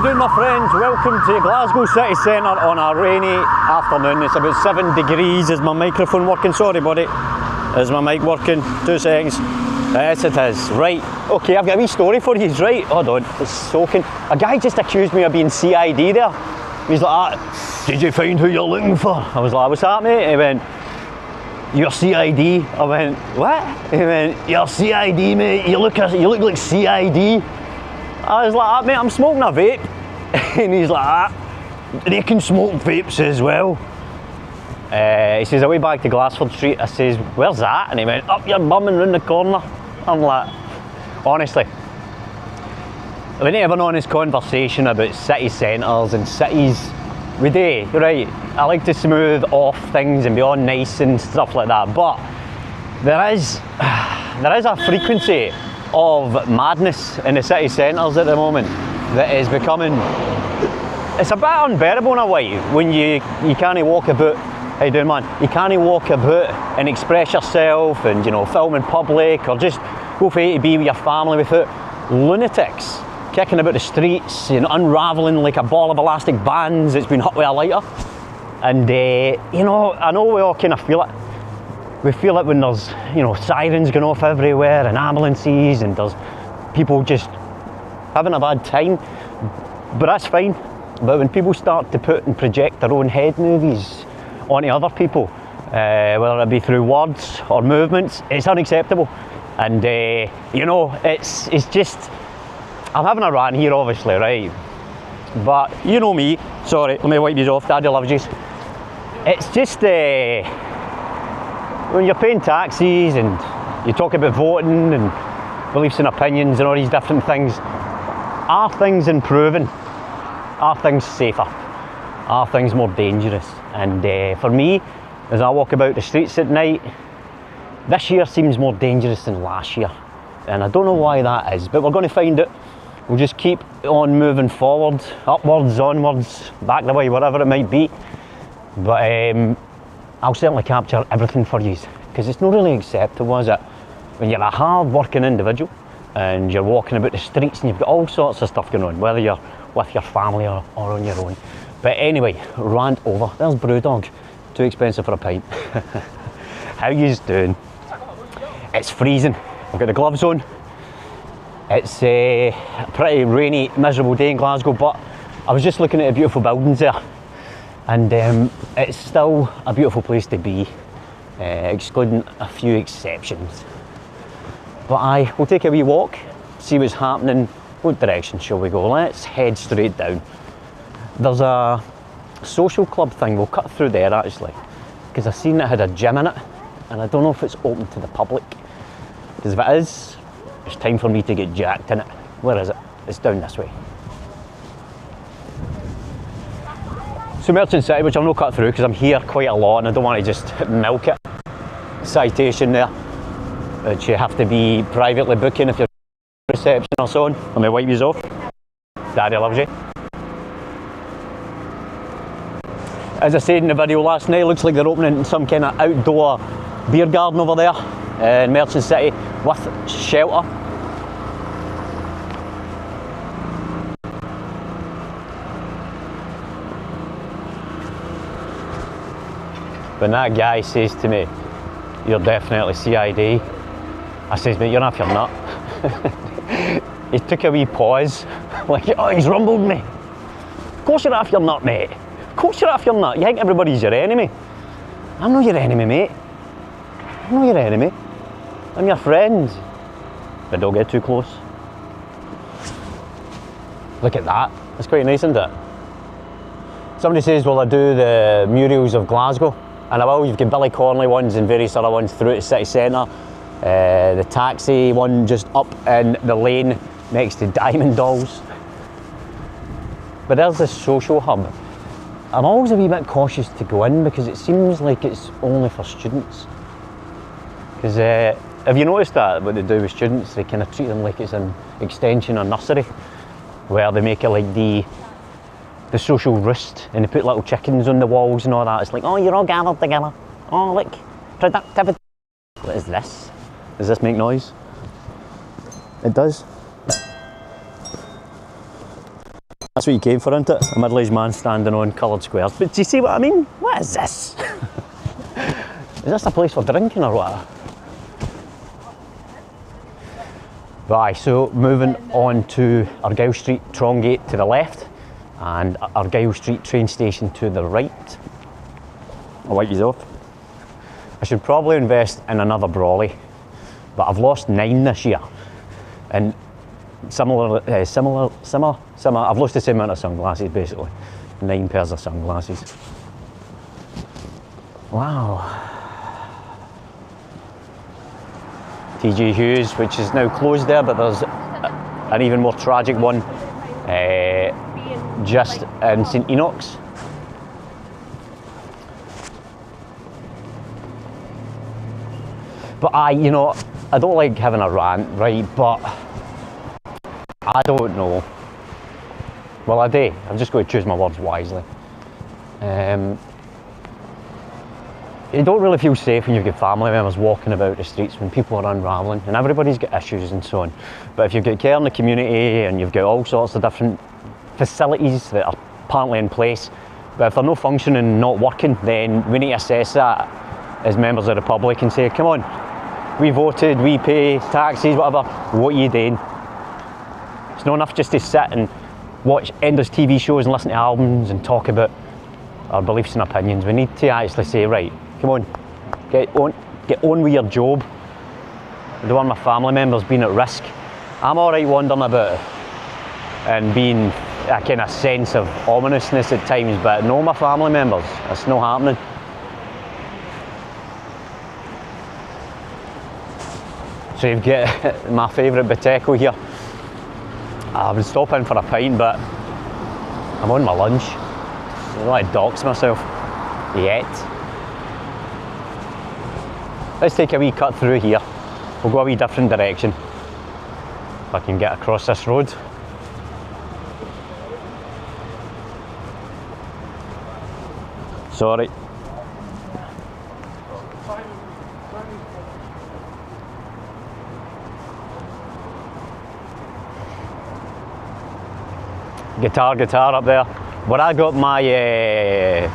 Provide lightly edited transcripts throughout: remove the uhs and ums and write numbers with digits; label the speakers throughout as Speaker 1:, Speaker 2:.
Speaker 1: you doing, my friends? Welcome to Glasgow City Centre on a rainy afternoon. It's about 7 degrees. Is my microphone working? Sorry buddy. Is my mic working? 2 seconds. Yes it is. Right, okay, I've got a wee story for you, right? Hold on, it's soaking. A guy just accused me of being CID there. He's like, did you find who you're looking for? I was like, what's that, mate? He went, you're CID. I went, what? He went, you're CID, mate. You look like CID. I was like, mate, I'm smoking a vape. And he's like, they can smoke vapes as well. He says, away back to Glasford Street. I says, where's that? And he went, up your bum and round the corner. I'm like, honestly, we need to have an honest conversation about city centres and cities. We do, right? I like to smooth off things and be all nice and stuff like that, but there is a frequency of madness in the city centres at the moment that is becoming, it's a bit unbearable in a way when you can't walk about. How you doing, man? You can't walk about and express yourself and, you know, film in public or just go for A to B with your family without lunatics kicking about the streets and unravelling like a ball of elastic bands that's been hit with a lighter. And you know, I know we all kind of feel it. We feel it when there's, you know, sirens going off everywhere and ambulances and there's people just having a bad time. But that's fine. But when people start to put and project their own head movies onto other people, whether it be through words or movements, it's unacceptable. And you know, it's just, I'm having a rant here obviously, right? But you know me, sorry, let me wipe these off, Daddy loves yous. It's just, when you're paying taxis and you talk about voting and beliefs and opinions and all these different things, are things improving? Are things safer? Are things more dangerous? And for me, as I walk about the streets at night, this year seems more dangerous than last year. And I don't know why that is, but we're going to find it. We'll just keep on moving forward, upwards, onwards, back the way, whatever it might be. But I'll certainly capture everything for you, because it's not really acceptable, is it? When you're a hard-working individual and you're walking about the streets and you've got all sorts of stuff going on, whether you're with your family or on your own. But anyway, rant over. There's Brewdog, too expensive for a pint. How yous doing? It's freezing. I've got the gloves on. It's a pretty rainy, miserable day in Glasgow, but I was just looking at the beautiful buildings there, and it's still a beautiful place to be, excluding a few exceptions. But we'll take a wee walk, see what's happening. What direction shall we go? Let's head straight down. There's a social club thing, we'll cut through there actually, because I've seen it had a gym in it, and I don't know if it's open to the public, because if it is, it's time for me to get jacked in it. Where is it? It's down this way. So Merchant City, which I'll not cut through because I'm here quite a lot and I don't want to just milk it. Citation there, which you have to be privately booking if you're reception or so on. Let me wipe these off. Daddy loves you. As I said in the video last night, looks like they're opening some kind of outdoor beer garden over there in Merchant City with shelter. When that guy says to me, you're definitely CID, I says, mate, you're off your nut. He took a wee pause, like, oh, he's rumbled me. Of course you're off your nut, mate. Of course you're off your nut. You think everybody's your enemy. I'm not your enemy, mate. I'm not your enemy. I'm your friend. But don't get too close. Look at that. That's quite nice, isn't it? Somebody says, will I do the murals of Glasgow? And I will. You've got Billy Connolly ones and various other ones throughout the city centre. The taxi one just up in the lane next to Diamond Dolls. But there's this social hub. I'm always a wee bit cautious to go in because it seems like it's only for students. Because have you noticed that, what they do with students? They kind of treat them like it's an extension or nursery, where they make it like the social roost and they put little chickens on the walls and all that. It's like, oh, you're all gathered together. Oh, look, productivity. What is this? Does this make noise? It does. That's what you came for, isn't it? A middle-aged man standing on coloured squares. But do you see what I mean? What is this? Is this a place for drinking or what? Right, so moving on to Argyll Street, Trongate to the left, and Argyll Street train station to the right. I'll wipe these off. I should probably invest in another brolly, but I've lost 9 this year. And similar, I've lost the same amount of sunglasses basically. 9 pairs of sunglasses. Wow. TG Hughes, which is now closed there, but there's an even more tragic one just in St Enoch's. But I don't like having a rant, right, but I don't know. Well, I do. I'm just going to choose my words wisely. You don't really feel safe when you've got family members walking about the streets when people are unravelling, and everybody's got issues and so on. But if you've got care in the community and you've got all sorts of different facilities that are apparently in place, but if they're not functioning and not working, then we need to assess that as members of the public and say, come on, we voted, we pay taxes, whatever, what are you doing? It's not enough just to sit and watch endless TV shows and listen to albums and talk about our beliefs and opinions. We need to actually say, right, come on, get on with your job. I don't want my family members being at risk. I'm alright wandering about and being a kind of sense of ominousness at times, but no, my family members, it's not happening. So you've got my favourite Biteco here. I've been stopping for a pint, but I'm on my lunch. I don't want to dox myself yet. Let's take a wee cut through here. We'll go a wee different direction if I can get across this road. Sorry. Guitar up there. Where I got my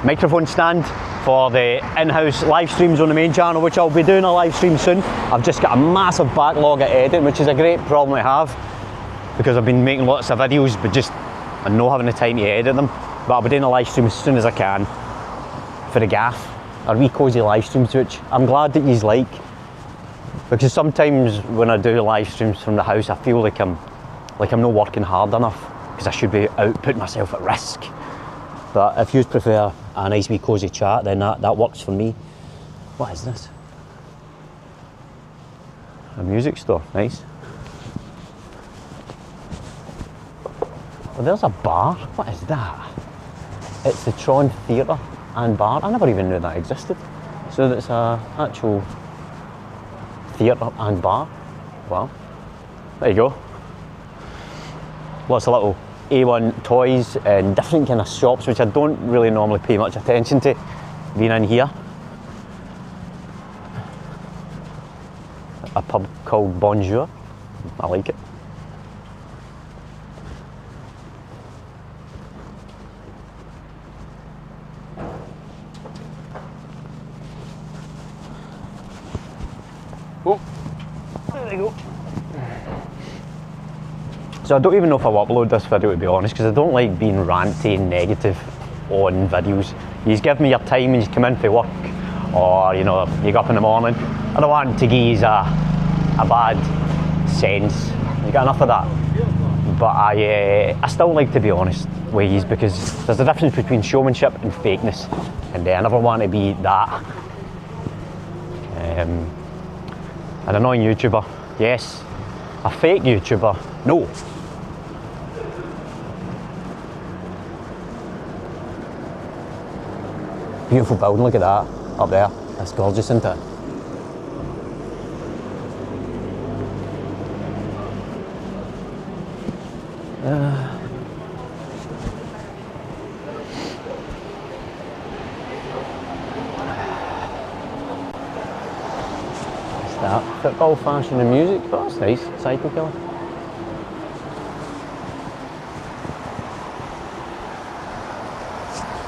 Speaker 1: microphone stand for the in-house live streams on the main channel, which I'll be doing a live stream soon. I've just got a massive backlog at editing, which is a great problem to have because I've been making lots of videos but just I'm not having the time to edit them. But I'll be doing a live stream as soon as I can for the gaff, a wee cosy live streams, which I'm glad that yous like, because sometimes when I do live streams from the house I feel like I'm not working hard enough, because I should be out putting myself at risk. But if you prefer a nice wee cosy chat, then that works for me. What is this? A music store, nice. Oh, there's a bar, what is that? It's the Tron Theatre and Bar. I never even knew that existed. So it's a actual theatre and bar. Wow, there you go. Lots of little A1 toys and different kind of shops, which I don't really normally pay much attention to being in here. A pub called Bonjour, I like it. Oh, there we go. So I don't even know if I'll upload this video, to be honest, because I don't like being ranty and negative on videos. You give me your time and you come in for work, or you get up in the morning. I don't want to give you a bad sense. You got enough of that. But I still like to be honest with you, because there's a difference between showmanship and fakeness, and I never want to be that. An annoying YouTuber, yes. A fake YouTuber, no. Beautiful building, look at that, up there. That's gorgeous, isn't it? What's that? Football, fashion and music. Oh, that's nice. Cycle killer.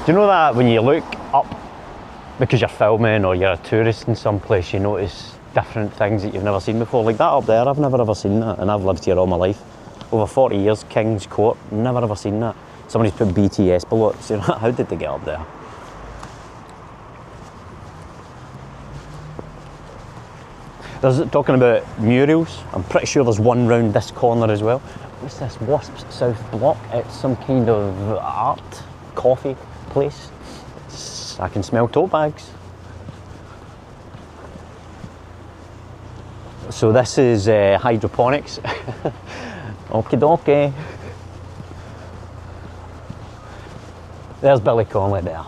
Speaker 1: you know that when you look up because you're filming or you're a tourist in some place, you notice different things that you've never seen before? Like that up there, I've never ever seen that, and I've lived here all my life. Over 40 years, King's Court, never ever seen that. Somebody's put BTS below it, so how did they get up there? There's, talking about murals, I'm pretty sure there's one round this corner as well. What's this, Wasps South Block? It's some kind of art, coffee place. I can smell tote bags. So this is hydroponics. Okie dokie. There's Billy Connolly there.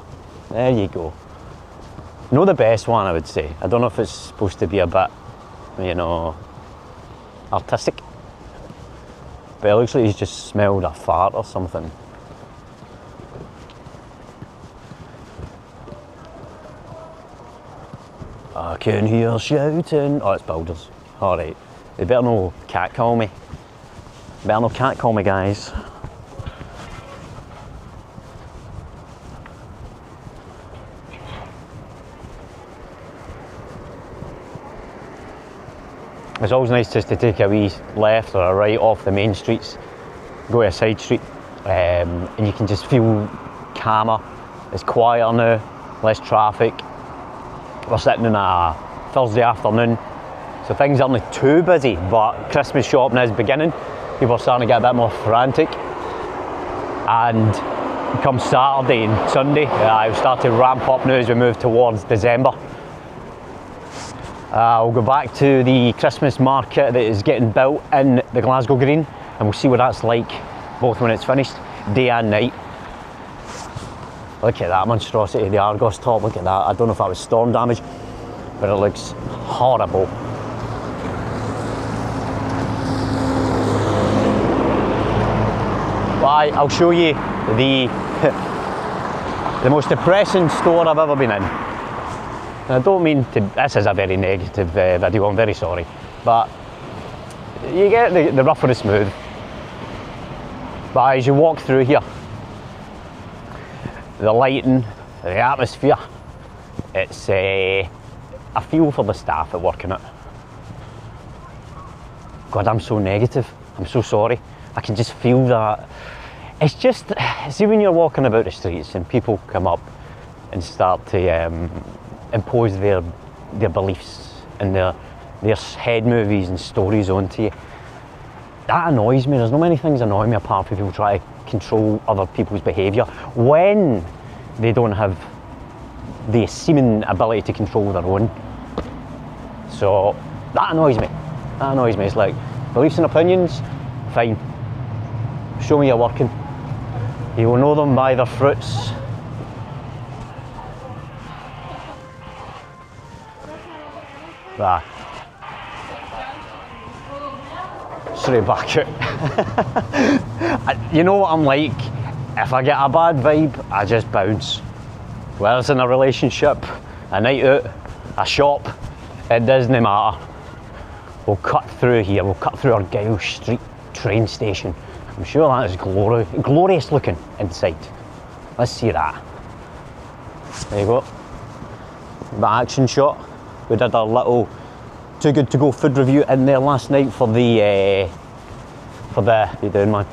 Speaker 1: There you go. No, the best one, I would say. I don't know if it's supposed to be a bit, you know, artistic. But it looks like he's just smelled a fart or something. I can hear shouting. Oh, it's builders. Alright. They better no catcall me. Better no catcall me, guys. It's always nice just to take a wee left or a right off the main streets, go to a side street, and you can just feel calmer. It's quieter now, less traffic. We're sitting on a Thursday afternoon, so things aren't too busy, but Christmas shopping is beginning. People are starting to get a bit more frantic. And come Saturday and Sunday, it'll start to ramp up now as we move towards December. We'll go back to the Christmas market that is getting built in the Glasgow Green, and we'll see what that's like, both when it's finished, day and night. Look at that monstrosity, the Argos top, look at that. I don't know if that was storm damage, but it looks horrible. But I'll show you the most depressing store I've ever been in. I don't mean to, this is a very negative video, I'm very sorry, but you get the rough and the smooth. But as you walk through here, the lighting, the atmosphere, it's I feel for the staff that work in it. God, I'm so negative, I'm so sorry. I can just feel that. It's just, see when you're walking about the streets and people come up and start to impose their beliefs and their head movies and stories onto you. That annoys me. There's not many things annoy me apart from people try to control other people's behaviour when they don't have the seeming ability to control their own. So that annoys me. That annoys me. It's like, beliefs and opinions, fine. Show me you're working. You will know them by their fruits. That. Straight back out. You know what I'm like? If I get a bad vibe, I just bounce. Whether it's in a relationship, a night out, a shop, it doesn't matter. We'll cut through here, we'll cut through Argyle Street train station. I'm sure that is glorious looking inside. Let's see that. There you go. The action shot. We did our little Too Good To Go food review in there last night for the how you doing, man?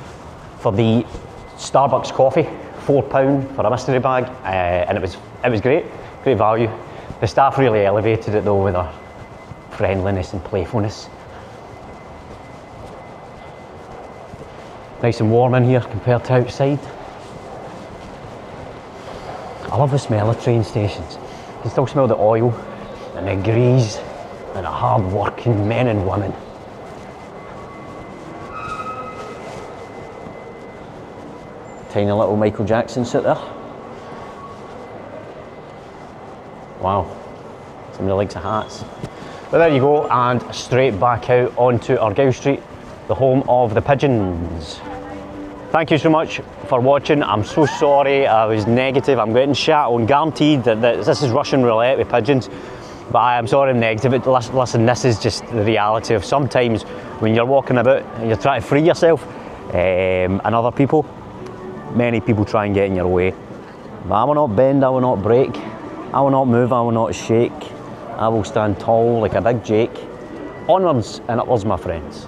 Speaker 1: For the Starbucks coffee, £4 for a mystery bag, and it was great value. The staff really elevated it though with their friendliness and playfulness. Nice and warm in here compared to outside. I love the smell of train stations. You can still smell the oil and the grease and the hard working men and women. Tiny little Michael Jackson sit there. Wow, somebody likes the hats. But there you go, and straight back out onto Argyle Street, the home of the pigeons. Thank you so much for watching. I'm so sorry I was negative. I'm getting shat on, guaranteed that this is Russian roulette with pigeons. But I am sorry I'm negative. Listen, this is just the reality of sometimes when you're walking about and you're trying to free yourself and other people, many people try and get in your way. But I will not bend, I will not break, I will not move, I will not shake. I will stand tall like a big Jake. Onwards and upwards, my friends.